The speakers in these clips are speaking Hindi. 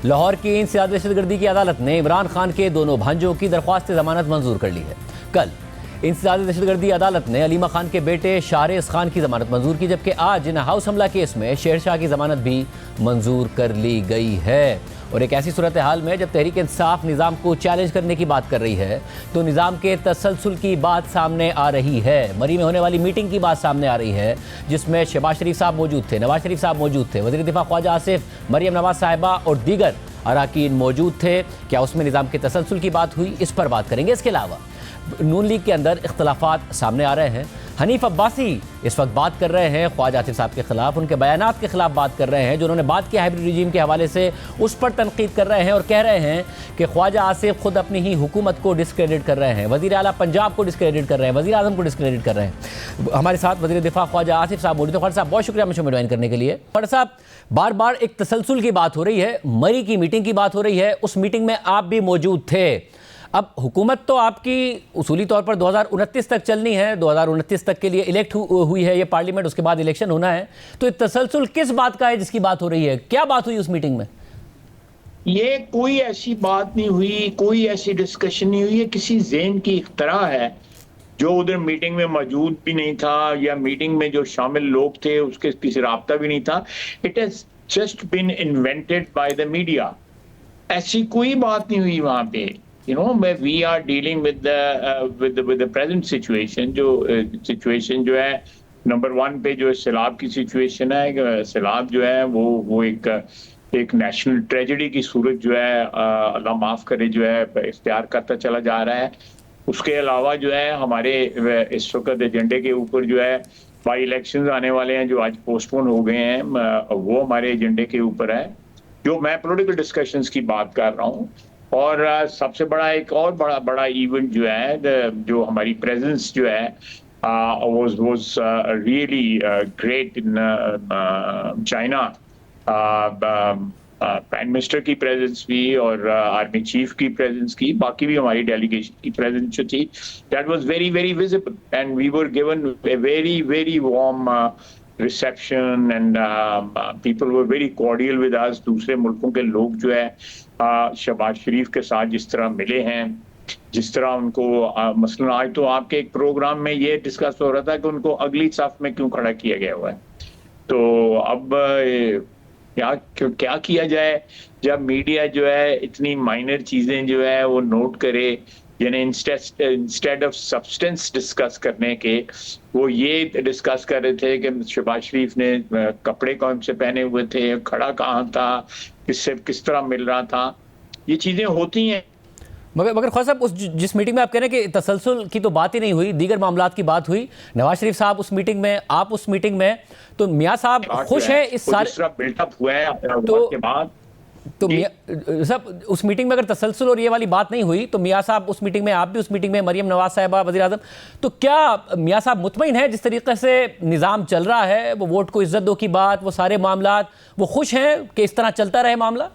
लाहौर की इंसदाद दहशतगर्दी की अदालत ने इमरान खान के दोनों भांजों की दरख्वास्त जमानत मंजूर कर ली है। कल इंसदाद दहशतगर्दी अदालत ने अलीमा खान के बेटे शाहरेज खान की जमानत मंजूर की, जबकि आज इन हाउस हमला केस में शेरशाह की जमानत भी मंजूर कर ली गई है। और एक ऐसी सूरत हाल में जब तहरीक इंसाफ निज़ाम को चैलेंज करने की बात कर रही है तो निज़ाम के तसलसल की बात सामने आ रही है। मरी में होने वाली मीटिंग की बात सामने आ रही है जिसमें शहबाज शरीफ साहब मौजूद थे, नवाज शरीफ साहब मौजूद थे, वज़ीर दिफा ख्वाजा आसिफ, मरियम नवाज साहिबा और दीगर अरकान मौजूद थे। क्या उसमें निज़ाम के तसलसल की बात हुई, इस पर बात करेंगे। इसके अलावा नून लीग के अंदर इख्तलाफात सामने आ रहे हैं। हनीफ अब्बासी इस वक्त बात कर रहे हैं ख्वाजा आसिफ साहब के खिलाफ, उनके बयानात के खिलाफ बात कर रहे हैं जो उन्होंने बात की हाइब्रिड रिजीम के हवाले से, उस पर तनकीद कर रहे हैं और कह रहे हैं कि ख्वाजा आसिफ खुद अपनी ही हुकूमत को डिस्क्रेडिट कर रहे हैं, वज़ीर आला पंजाब को डिस्क्रेडिट कर रहे हैं, वज़ीर आज़म को डिस्क्रेडिट कर रहे हैं। हमारे साथ वज़ीर दिफा ख्वाजा आसिफ साहब मौजूद हैं। ख्वाजा साहब बहुत शुक्रिया मुझे ज्वाइन करने के लिए। ख्वाजा साहब, बार बार एक तसलसल की बात हो रही है, मरी की मीटिंग की बात हो रही है, उस मीटिंग में आप भी मौजूद थे। अब हुकूमत तो आपकी उसूली तौर पर 2029 तक चलनी है, 2029 तक के लिए इलेक्ट हुई है ये पार्लियामेंट, उसके बाद इलेक्शन होना है, तो तसलसल किस बात का है जिसकी बात हो रही है? क्या बात हुई उस मीटिंग में? ये कोई ऐसी बात नहीं हुई, कोई ऐसी डिस्कशन नहीं हुई, ये किसी ज़हन की इख्तरा है जो उधर मीटिंग में मौजूद भी नहीं था या मीटिंग में जो शामिल लोग थे उसके किसी राब्ता भी नहीं था। It has just been invented by the media. ऐसी कोई बात नहीं हुई वहां पे। we are dealing with the present situation। जो सिचुएशन जो है नंबर 1 पे जो सैलाब की सिचुएशन है, सैलाब जो है वो एक नेशनल ट्रेजेडी की सूरत जो है अल्लाह माफ करे जो है इख्तियार करता चला जा रहा है। उसके अलावा जो है हमारे इस वक्त एजेंडे के ऊपर जो है बाई इलेक्शंस आने वाले हैं जो आज पोस्टपोन हो गए हैं, वो हमारे एजेंडे के ऊपर है। जो मैं पॉलिटिकल डिस्कशंस की बात कर रहा हूँ और सबसे बड़ा एक और बड़ा इवेंट जो है जो हमारी प्रेजेंस जो है was really great in China। Prime minister की प्रेजेंस भी और आर्मी चीफ की प्रेजेंस की, बाकी भी हमारी डेलीगेशन की प्रेजेंस जो थी, that was very very visible and we were given a very very warm reception and people were very cordial with us. दूसरे मुल्कों के लोग जो है शहबाज शरीफ के साथ जिस तरह मिले हैं, जिस तरह उनको मसलन आज तो आपके एक प्रोग्राम में ये डिस्कस हो रहा था कि उनको अगली सफ में क्यों खड़ा किया गया हुआ है। तो अब क्या किया जाए जब मीडिया जो है इतनी माइनर चीजें जो है वो नोट करे, यानी इंस्टेड ऑफ सब्सटेंस डिस्कस करने के वो ये डिस्कस कर रहे थे कि शहबाज शरीफ ने कपड़े कौन से पहने हुए थे, खड़ा कहाँ था, किससे किस तरह मिल रहा था। ये चीजें होती हैं। मगर ख्वाजा साहब, उस जिस मीटिंग में आप कह रहे हैं कि तसलसल की तो बात ही नहीं हुई, दीगर मामलात की बात हुई, नवाज शरीफ साहब उस मीटिंग में, आप उस मीटिंग में, तो मियाँ साहब खुश हैं इस सारे बिल्टअप हुआ है के बाद? तो मियाँ साहब उस मीटिंग में अगर तसलसल और ये वाली बात नहीं हुई तो मियाँ साहब उस मीटिंग में, आप भी उस मीटिंग में, मरियम नवाज साहिबा, वज़ीर आज़म, तो क्या मियाँ साहब मुतमईन है जिस तरीके से निज़ाम चल रहा है, वो वोट को इज्जत दो की बात, वो सारे मामलात, वो खुश हैं कि इस तरह चलता रहे मामला?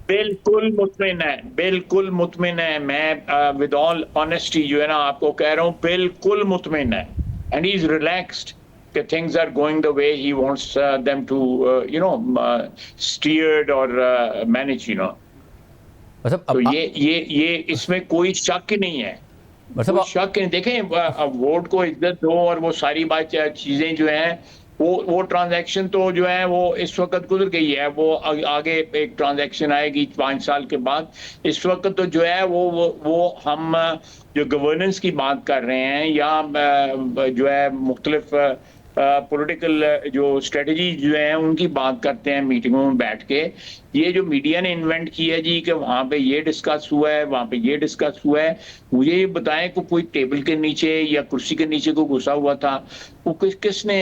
बिल्कुल मुतमिन है, बिल्कुल मुतमिन है। मैं विद ऑल ऑनेस्टी जो है ना आपको कह रहा हूँ, बिल्कुल मुतमिन है एंड ही इज रिलैक्स्ड कि things are going the way he wants them to steered or manage, मतलब तो ये इसमें कोई शक नहीं है, कोई शक नहीं। देखें वोट को इज्जत दो और वो सारी बात चीजें जो हैं वो ट्रांजैक्शन तो जो है वो इस वक्त गुजर गई है, वो आगे एक ट्रांजैक्शन आएगी 5 साल के बाद। इस वक्त तो जो है वो हम जो गवर्नेंस की बात कर रहे हैं या जो है मुख्तलिफ पॉलिटिकल जो स्ट्रेटजी जो है उनकी बात करते हैं मीटिंगों में बैठ के। ये जो मीडिया ने इन्वेंट किया जी कि वहाँ पे ये डिस्कस हुआ है, वहाँ पे ये डिस्कस हुआ है, मुझे ये बताएं कि कोई टेबल के नीचे या कुर्सी के नीचे को घुसा हुआ था, वो किसने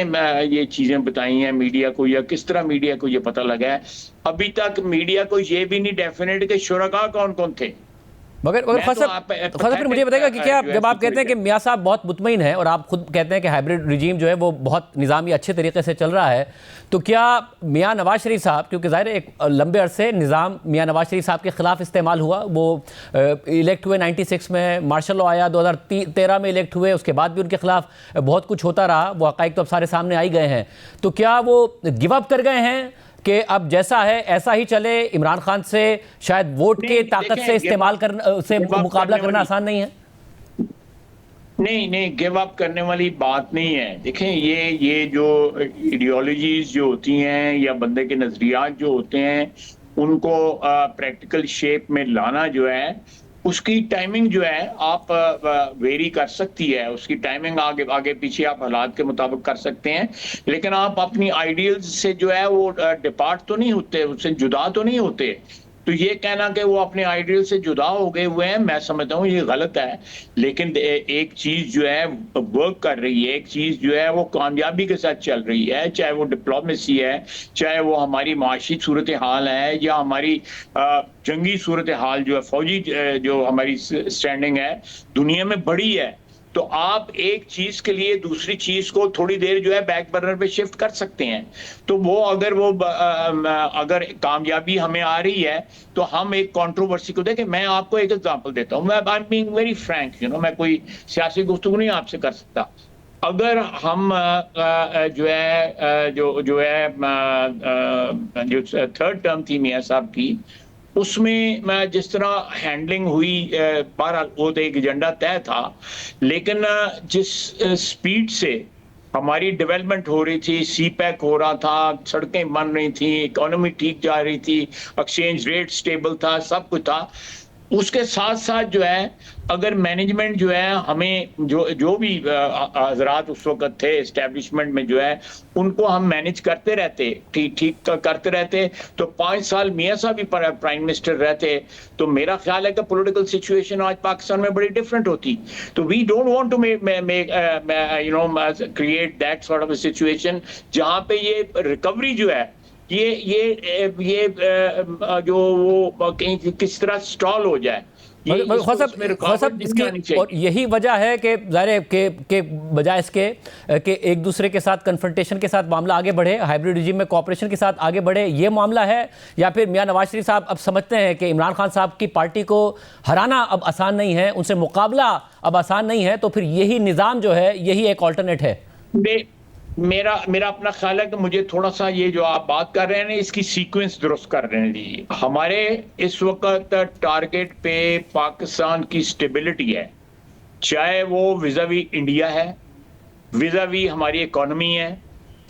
ये चीजें बताई हैं मीडिया को, या किस तरह मीडिया को ये पता लगा है? अभी तक मीडिया को ये भी नहीं डेफिनेट कि शुरका कौन कौन थे। मगर ख्वाजा फिर मुझे बताएगा कि क्या जब आप कहते हैं कि मियाँ साहब बहुत मुतमईन है और आप खुद कहते हैं कि हाइब्रिड रिजीम जो है वो बहुत निज़ामी अच्छे तरीके से चल रहा है, तो क्या मियाँ नवाज शरीफ साहब, क्योंकि ज़ाहिर एक लंबे अरसे निज़ाम मियाँ नवाज शरीफ साहब के ख़िलाफ़ इस्तेमाल हुआ, वो इलेक्ट हुए 96 में, मार्शल लॉ आया 2013 में इलेक्ट हुए, उसके बाद भी उनके खिलाफ बहुत कुछ होता रहा, वो हक़ाइक़ तो अब सारे सामने आ ही गए हैं, तो क्या वो गिव अप कर गए हैं कि अब जैसा है ऐसा ही चले, इमरान खान से शायद वोट के ताकत से इस्तेमाल करना, से मुकाबला करना आसान नहीं है? नहीं नहीं, गिव अप करने वाली बात नहीं है। देखें, ये जो आइडियोलॉजीज जो होती हैं या बंदे के नजरियात जो होते हैं, उनको प्रैक्टिकल शेप में लाना जो है, उसकी टाइमिंग जो है आप वेरी कर सकती है। उसकी टाइमिंग आगे आगे पीछे आप हालात के मुताबिक कर सकते हैं, लेकिन आप अपनी आइडियल्स से जो है वो डिपार्ट तो नहीं होते, उससे जुदा तो नहीं होते। तो ये कहना कि वो अपने आइडियल से जुदा हो गए हुए हैं, मैं समझता हूँ ये गलत है। लेकिन एक चीज जो है वर्क कर रही है, एक चीज जो है वो कामयाबी के साथ चल रही है, चाहे वो डिप्लोमेसी है, चाहे वो हमारी माशी सूरत हाल है, या हमारी जंगी सूरत हाल जो है, फौजी जो हमारी स्टैंडिंग है दुनिया में बड़ी है। तो आप एक चीज के लिए दूसरी चीज को थोड़ी देर जो है बैक बर्नर पे शिफ्ट कर सकते हैं। तो वो अगर कामयाबी हमें आ रही है तो हम एक कंट्रोवर्सी को देखें। मैं आपको एक एग्जांपल देता हूं, मैं I am being very Frank, मैं कोई सियासी गुफ्तगू नहीं आपसे कर सकता। अगर हम जो थर्ड टर्म थी मियां साहब की, उसमें मैं जिस तरह हैंडलिंग हुई, बहरहाल वो तो एक एजेंडा तय था, लेकिन जिस स्पीड से हमारी डेवलपमेंट हो रही थी, सी पैक हो रहा था, सड़कें बन रही थी, इकोनॉमी ठीक जा रही थी, एक्सचेंज रेट स्टेबल था, सब कुछ था, उसके साथ साथ जो है अगर मैनेजमेंट जो है हमें जो भी हजरात उस वक्त थे एस्टेब्लिशमेंट में जो है, उनको हम मैनेज करते रहते, ठीक करते रहते, तो 5 साल मियां साहब भी प्राइम मिनिस्टर रहते, तो मेरा ख्याल है कि पॉलिटिकल सिचुएशन आज पाकिस्तान में बड़ी डिफरेंट होती। तो we don't want to create that sort of a situation जहां पे ये रिकवरी जो है ये जो वो कहीं किस तरह स्टॉल हो जाए, और यही वजह है कि ज़ाहिर के बजाय इसके कि एक दूसरे के साथ कन्फ्रंटेशन के साथ मामला आगे बढ़े, हाइब्रिड रिजीम में कोऑपरेशन के साथ आगे बढ़े, ये मामला है, या फिर मियां नवाज शरीफ साहब अब समझते हैं कि इमरान खान साहब की पार्टी को हराना अब आसान नहीं है, उनसे मुकाबला अब आसान नहीं है, तो फिर यही निज़ाम जो है यही एक ऑल्टरनेट है? मेरा अपना ख्याल है कि मुझे थोड़ा सा ये जो आप बात कर रहे हैं ना, इसकी सीक्वेंस दुरुस्त कर रहे हैं। हमारे इस वक्त टारगेट पे पाकिस्तान की स्टेबिलिटी है, चाहे वो विज़ावी इंडिया है, विज़ावी हमारी इकोनॉमी है,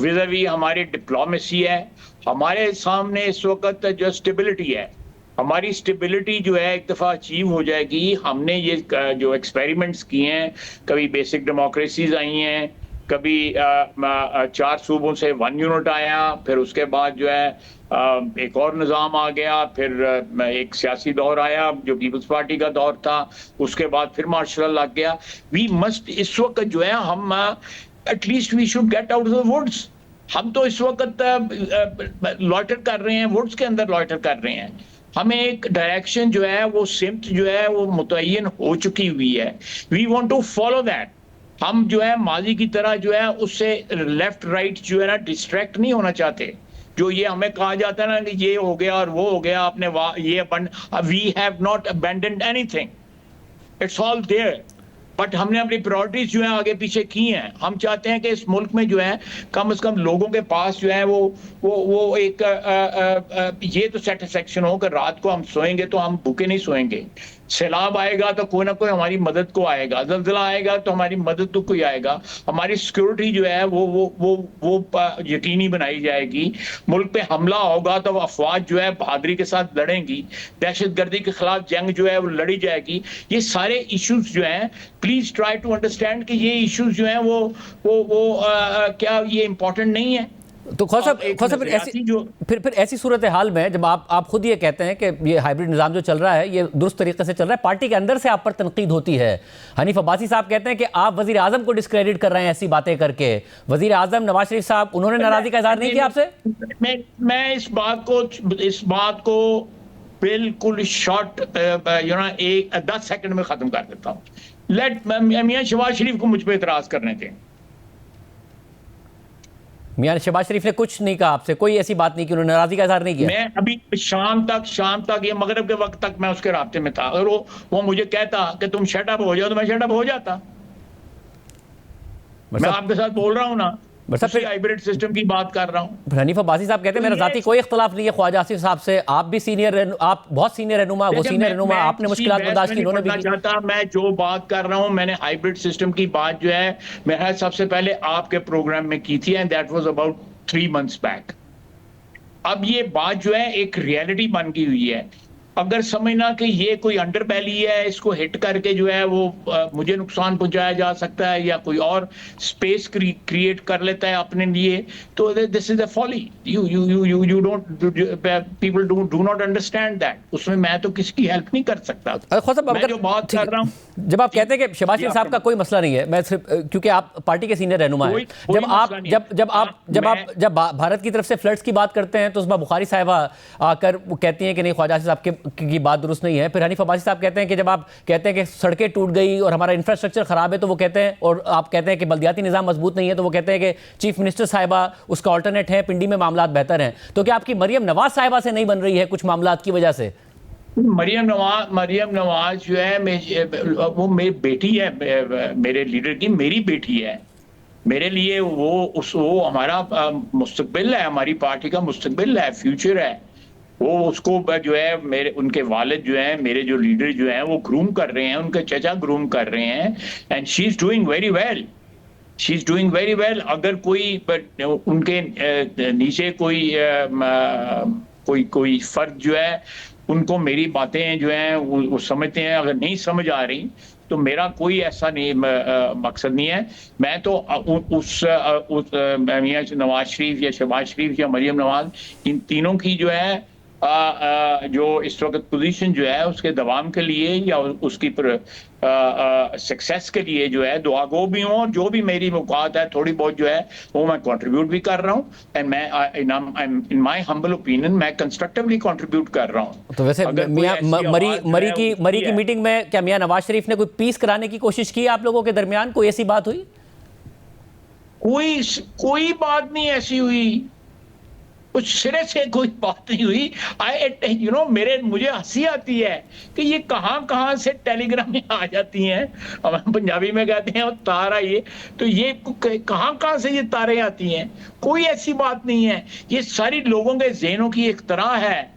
विज़ावी हमारी डिप्लोमेसी है। हमारे सामने इस वक्त जो स्टेबिलिटी है, हमारी स्टेबिलिटी जो है एक दफ़ा अचीव हो जाएगी। हमने ये जो एक्सपेरिमेंट्स किए हैं, कभी बेसिक डेमोक्रेसीज आई हैं, कभी 4 सूबों से 1 यूनिट आया, फिर उसके बाद जो है एक और निज़ाम आ गया, फिर एक सियासी दौर आया जो पीपल्स पार्टी का दौर था, उसके बाद फिर मार्शल लॉ लग गया। वी मस्ट इस वक्त जो है हम at least we should get out of the woods. हम तो इस वक्त लॉइटर कर रहे हैं, वुड्स के अंदर लॉइटर कर रहे हैं। हमें एक डायरेक्शन जो है वो सिमत जो है वो मुतय्यन हो चुकी हुई है, we want to follow that. हम जो है माजी की तरह जो है उससे लेफ्ट राइट जो है ना डिस्ट्रैक्ट नहीं होना चाहते। जो ये हमें कहा जाता है ना कि ये हो गया और वो हो गया, आपने ये we have not abandoned anything, it's all there, but हमने अपनी प्रायोरिटीज जो है आगे पीछे की हैं। हम चाहते हैं कि इस मुल्क में जो है कम से कम लोगों के पास जो है वो एक ये तो सेटिस्फेक्शन हो कि रात को हम सोएंगे तो हम भूखे नहीं सोएंगे। सैलाब आएगा तो कोई ना कोई हमारी मदद को आएगा, ज़ल्ज़ला आएगा तो हमारी मदद को कोई आएगा। हमारी सिक्योरिटी जो है वो यकीनी बनाई जाएगी। मुल्क पे हमला होगा तो अफवाज जो है बहादुरी के साथ लड़ेंगी, दहशतगर्दी के खिलाफ जंग जो है वो लड़ी जाएगी। ये सारे इश्यूज जो हैं, प्लीज ट्राई टू अंडरस्टैंड कि ये इश्यूज जो हैं वो क्या ये इंपॉर्टेंट नहीं है? तो ख्वाजा फिर ऐसी सूरत हाल में जब आप खुद ये कहते हैं कि ये हाइब्रिड निज़ाम जो चल रहा है ये दुरुस्त तरीके से चल रहा है, पार्टी के अंदर से आप पर तनकीद होती है। हनीफ अब्बासी साहब कहते हैं कि आप वजीर आजम को डिस्क्रेडिट कर रहे हैं ऐसी बातें करके। वजीर आजम नवाज शरीफ साहब, उन्होंने नाराजगी का इजहार नहीं किया आपसे? मैं इस बात को बिल्कुल शॉर्ट 10 सेकंड में खत्म कर देता हूँ। मियां शहबाज शरीफ को मुझ पर इतराज करने दें। मियां शहबाज शरीफ ने कुछ नहीं कहा आपसे, कोई ऐसी बात नहीं की, उन्होंने नाराजगी का इजहार नहीं किया? मैं अभी शाम तक ये मगरिब के वक्त तक मैं उसके राब्ते में था। अगर वो मुझे कहता कि तुम शट अप हो जाओ तो मैं शट अप हो जाता। मैं आपके साथ बोल रहा हूं ना, बस उसी हाइब्रिड सिस्टम की बात कर रहा हूँ। हनीफ अब्बासी साहब कहते हैं मेरा जाती कोई इख्तलाफ नहीं है ख्वाजा आसिफ साहब से, आप भी सीनियर, आप बहुत सीनियर रहनुमा, वो सीनियर रहनुमा, आपने मुश्किलात बर्दाश्त की, उन्होंने भी की। चाहता मैं जो बात कर रहा हूँ, मैंने हाइब्रिड सिस्टम की बात जो है मैं सबसे पहले आपके प्रोग्राम में की थी, and that was about 3 months back. अब ये बात जो है एक रियलिटी बन गई हुई है। अगर समझना कि ये कोई अंडरबेली है, इसको हिट करके जो है वो मुझे नुकसान पहुंचाया जा सकता है या कोई और स्पेस क्रिएट कर लेता है अपने लिए, तो this is a folly. You don't, people do not understand that. उसमें मैं तो किसकी हेल्प नहीं कर सकता। मैं जो बात कर रहा हूँ, जब आप कहते हैं कि शहबाज शरीफ साहब का कोई मसला नहीं है, मैं सिर्फ क्योंकि आप पार्टी के सीनियर रहनुमा हैं, जब भारत की तरफ से फ्लड्स की बात करते हैं तो उसमें बुखारी साहिबा आकर वो कहती हैं कि नहीं ख्वाजा साहब की बात दुरुस्त नहीं है। फिर हनीफ अब्बासी साहब कहते हैं कि जब आप कहते हैं कि सड़कें टूट गई और हमारा इंफ्रास्ट्रक्चर खराब है तो वो कहते हैं, और आप कहते हैं कि बल्दियाती निज़ाम मजबूत नहीं है तो वो कहते हैं कि चीफ मिनिस्टर साहिबा उसका ऑल्टरनेट है, पिंडी में मामलात बेहतर हैं। तो क्या आपकी मरियम नवाज साहिबा से नहीं बन रही है कुछ मामलात की वजह से? मरियम नवाज जो है वो मेरी बेटी है, मेरे लीडर की मेरी बेटी है। मेरे लिए वो हमारा मुस्तकबिल है, हमारी पार्टी का मुस्तकबिल है, फ्यूचर है। वो उसको जो है मेरे उनके वालिद जो हैं, मेरे जो लीडर जो हैं वो ग्रूम कर रहे हैं, उनके चचा ग्रूम कर रहे हैं, and she is doing very well, she is doing very well. अगर कोई उनके नीचे कोई फर्द जो है उनको मेरी बातें जो हैं वो समझते हैं, अगर नहीं समझ आ रही तो मेरा कोई ऐसा नहीं मकसद नहीं है। मैं तो उस मियां नवाज शरीफ या शहबाज शरीफ या मरियम नवाज, इन तीनों की जो है जो इस वक्त पोजीशन जो है उसके दवाम के लिए या उसकी सक्सेस के लिए जो है दुआगो भी हूँ, और जो भी मेरी औकात है थोड़ी बहुत जो है वो मैं कंट्रीब्यूट भी कर रहा हूँ, एंड मैं इन माय हम्बल ओपिनियन मैं कंस्ट्रक्टिवली कंट्रीब्यूट कर रहा हूँ। तो वैसे मरी की मीटिंग में क्या मियां नवाज शरीफ ने कोई पीस कराने की कोशिश की आप लोगों के दरमियान? कोई ऐसी बात हुई? कोई बात नहीं ऐसी हुई, कुछ सिरे से कोई बात नहीं हुई। मुझे हंसी आती है कि ये कहां से टेलीग्राम में आ जाती हैं, हम पंजाबी में कहते हैं तारा, ये तो ये कहां से ये तारे आती हैं। कोई ऐसी बात नहीं है, ये सारी लोगों के ज़हनों की एक तरह है।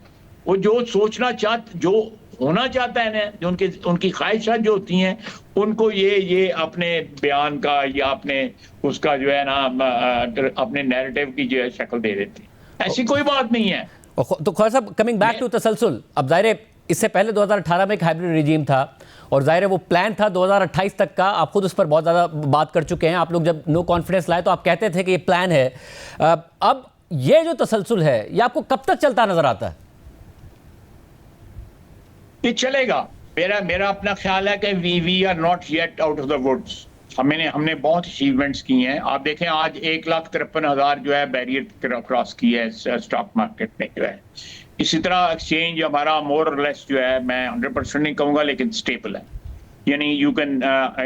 वो जो जो होना चाहता है ना, जो उनकी ख्वाहिशात जो होती हैं उनको ये अपने बयान का या अपने उसका जो है ना अपने नैरेटिव की जो है शक्ल दे देते हैं। ऐसी कोई बात नहीं है। तो Khwaja Sahab, coming back to तसलसल, अब जाहिर है इससे पहले 2018 में एक हाइब्रिड रिजीम था और जाहिर है वो प्लान था 2028 तक का। आप खुद उस पर बहुत ज़्यादा बात कर चुके हैं। आप लोग जब नो कॉन्फिडेंस लाए तो आप कहते थे कि ये प्लान है। अब ये जो तसलसल है ये आपको कब तक चलता नजर आता है? ये चलेगा। मेरा अपना ख्याल है कि we are not yet out of the woods. हमने बहुत अचीवमेंट्स की हैं। आप देखें आज 1,53,000 जो है बैरियर क्रॉस की है स्टॉक मार्केट में जो है। इसी तरह एक्सचेंज हमारा मोर और लेस जो है, मैं 100% नहीं कहूँगा लेकिन स्टेबल है। यानी you can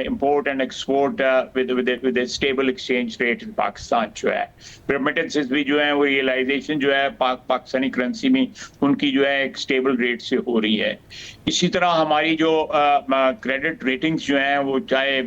import and export with A stable exchange rate in Pakistan जो है। रेमिटेंसेस भी जो है वो रियलाइजेशन जो है पाकिस्तानी करेंसी में उनकी जो है एक स्टेबल रेट से हो रही है। इसी तरह हमारी जो क्रेडिट रेटिंग्स जो हैं वो चाहे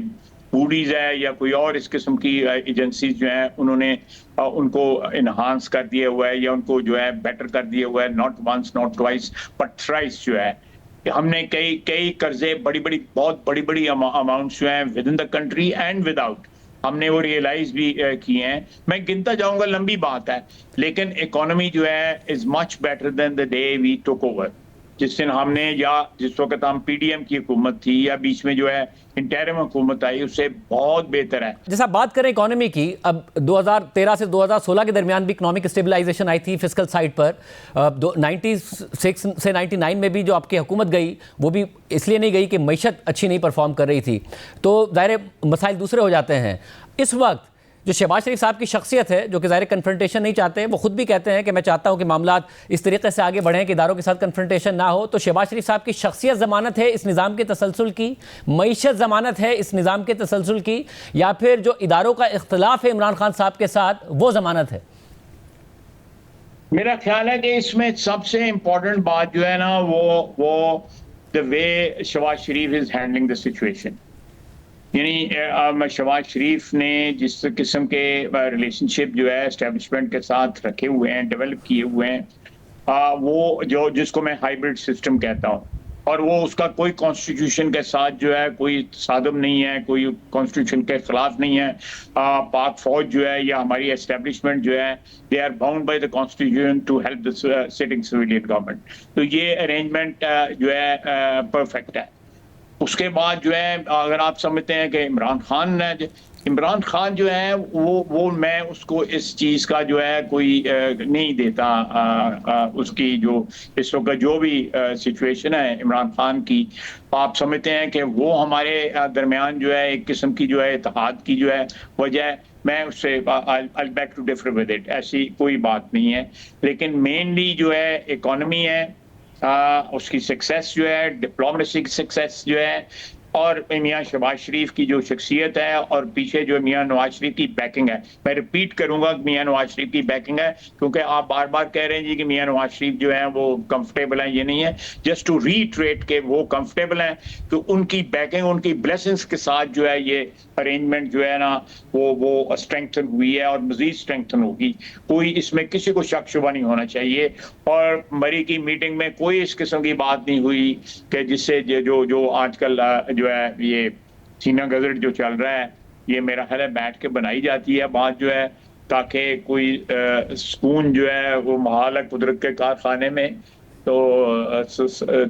मूडीज है या कोई और इस किस्म की एजेंसीज जो हैं उन्होंने उनको इन्हांस कर दिया हुआ है या उनको जो है बेटर कर दिया हुआ है। Not once not twice but thrice जो है। हमने कई कर्जे बहुत बड़ी अमाउंट्स जो हैं with in the country and without, हमने वो रियलाइज भी किए हैं। मैं गिनता जाऊंगा, लंबी बात है, लेकिन इकोनॉमी जो है is much better than the day we took over. जिस दिन हमने या जिस वक्त हम पीडीएम की हुकूमत थी या बीच में जो है इंटरिम हुकूमत आई, उससे बहुत बेहतर है। जैसा बात करें इकोनॉमी की, अब 2013 से 2016 के दरमियान भी इकोनॉमिक स्टेबलाइजेशन आई थी फिस्कल साइड पर। 96 से 99 में भी जो आपकी हुकूमत गई वो भी इसलिए नहीं गई कि मईशत अच्छी नहीं परफॉर्म कर रही थी, तो ज़ाहिर मसाइल दूसरे हो जाते हैं। इस वक्त जो शहबाज शरीफ साहब की शख्सियत है, जो कि ज़ाहिर कन्फ्रंटेशन नहीं चाहते, वो खुद भी कहते हैं कि मैं चाहता हूं कि मामलात इस तरीके से आगे बढ़ें कि इदारों के साथ कन्फ्रंटेशन ना हो। तो शहबाज शरीफ साहब की शख्सियत ज़मानत है इस निज़ाम के तसलसल की, मईशत ज़मानत है इस निज़ाम के तसलसल की, या फिर जो इदारों का इख्तलाफ है इमरान खान साहब के साथ वो ज़मानत है? मेरा ख्याल है कि इसमें सबसे इंपॉर्टेंट बात जो है ना वो the way Shahbaz Sharif is handling the situation. यानी शहबाज शरीफ ने जिस किस्म के रिलेशनशिप जो है एस्टेब्लिशमेंट के साथ रखे हुए हैं, डेवलप किए हुए हैं, वो जो जिसको मैं हाइब्रिड सिस्टम कहता हूँ, और वो उसका कोई कॉन्स्टिट्यूशन के साथ जो है कोई सादम नहीं है, कोई कॉन्स्टिट्यूशन के खिलाफ नहीं है। पाक फौज जो है या हमारी एस्टेब्लिशमेंट जो है, they are bound by the constitution to help the sitting civilian government. तो ये अरेंजमेंट जो है परफेक्ट है। उसके बाद जो है अगर आप समझते हैं कि इमरान खान जो है वो मैं उसको इस चीज़ का जो है कोई नहीं देता, उसकी जो इस वक्त जो भी सिचुएशन है इमरान खान की, आप समझते हैं कि वो हमारे दरमियान जो है एक किस्म की जो है इत्तेहाद की जो है वजह, मैं उससे I beg to differ with it, ऐसी कोई बात नहीं है। लेकिन मेनली जो है इकोनॉमी है, उसकी सक्सेस जो है, डिप्लोमेसी की सक्सेस जो है, और मियाँ शहबाज शरीफ की जो शख्सियत है, और पीछे जो मियाँ नवाज शरीफ की बैकिंग है। मैं रिपीट करूंगा मियाँ नवाज शरीफ की बैकिंग है, क्योंकि आप बार बार कह रहे हैं जी कि मियाँ नवाज शरीफ जो है वो कंफर्टेबल हैं, ये नहीं है। जस्ट टू रीट्रेट के वो कंफर्टेबल हैं, तो उनकी बैकिंग, उनकी ब्लेसिंग्स के साथ जो है ये अरेंजमेंट जो है ना वो स्ट्रेंथन हुई है और मजीद स्ट्रेंथन होगी। कोई इसमें किसी को शक शुबा नहीं होना चाहिए। और मरी की मीटिंग में कोई इस किस्म की बात नहीं हुई कि जिससे जो आजकल जो है ये सीना गजट जो चल रहा है, ये मेरा ख्याल है बैठ के बनाई जाती है बात जो है, ताकि कोई सुकून जो है वो महाल है कुदरत के कारखाने में। तो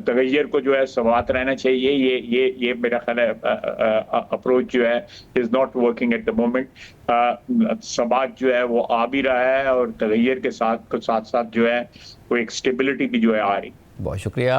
तगैयर को जो है सवात रहना चाहिए। ये मेरा ख्याल है अप्रोच जो है is not working at the moment. सबात जो है वो आ भी रहा है, और तगैयर के साथ साथ जो है वो एक स्टेबिलिटी भी जो है आ रही। बहुत शुक्रिया।